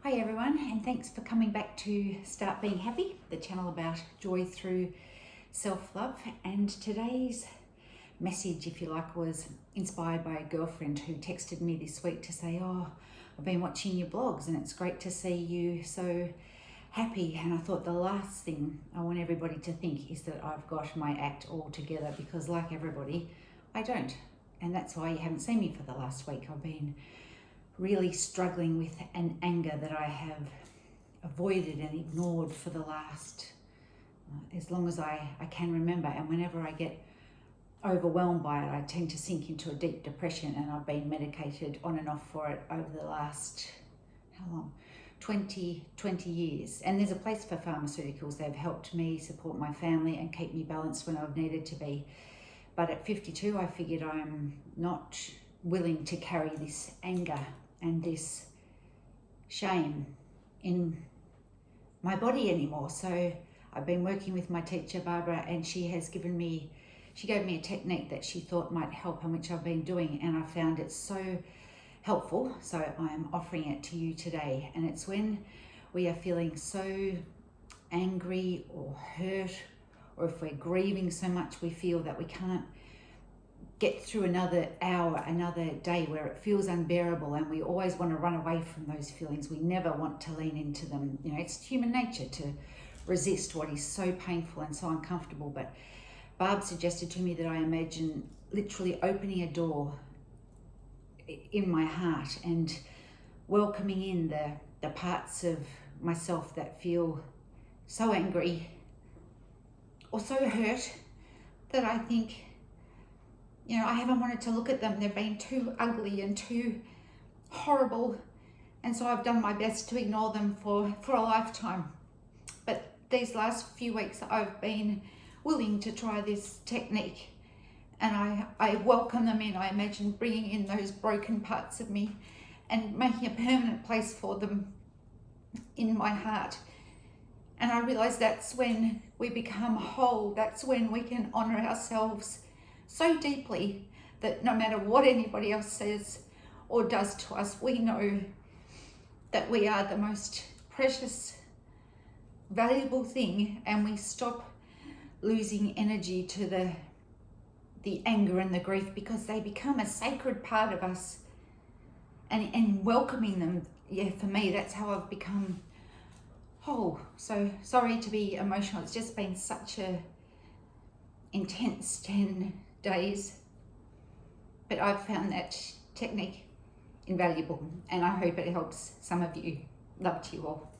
Hi everyone, and thanks for coming back to Start Being Happy, the channel about joy through self-love. And today's message, if you like, was inspired by a girlfriend who texted me this week to say, I've been watching your blogs and it's great to see you so happy. And I thought the last thing I want everybody to think is that I've got my act all together, because like everybody, I don't. And that's why you haven't seen me for the last week. I've been really struggling with an anger that I have avoided and ignored for the last as long as I can remember. And whenever I get overwhelmed by it, I tend to sink into a deep depression, and I've been medicated on and off for it over the last, how long? 20 years. And there's a place for pharmaceuticals. They've helped me support my family and keep me balanced when I've needed to be. But at 52, I figured I'm not willing to carry this anger and this shame in my body anymore. So I've been working with my teacher, Barbara, and she gave me a technique that she thought might help, and which I've been doing, and I found it so helpful. So I'm offering it to you today. And it's when we are feeling so angry or hurt, or if we're grieving so much we feel that we can't get through another hour, another day, where it feels unbearable, and we always want to run away from those feelings. We never want to lean into them. You know, it's human nature to resist what is so painful and so uncomfortable. But Barb suggested to me that I imagine literally opening a door in my heart and welcoming in the parts of myself that feel so angry or so hurt that I think, I haven't wanted to look at them. They've been too ugly and too horrible. And so I've done my best to ignore them for a lifetime. But these last few weeks I've been willing to try this technique, and I welcome them in. I imagine bringing in those broken parts of me and making a permanent place for them in my heart. And I realize that's when we become whole. That's when we can honor ourselves so deeply that no matter what anybody else says or does to us, we know that we are the most precious, valuable thing, and we stop losing energy to the anger and the grief, because they become a sacred part of us. And welcoming them, for me, that's how I've become whole. So sorry to be emotional. It's just been such a intense 10 days, but I've found that technique invaluable, and I hope it helps some of you. Love to you all.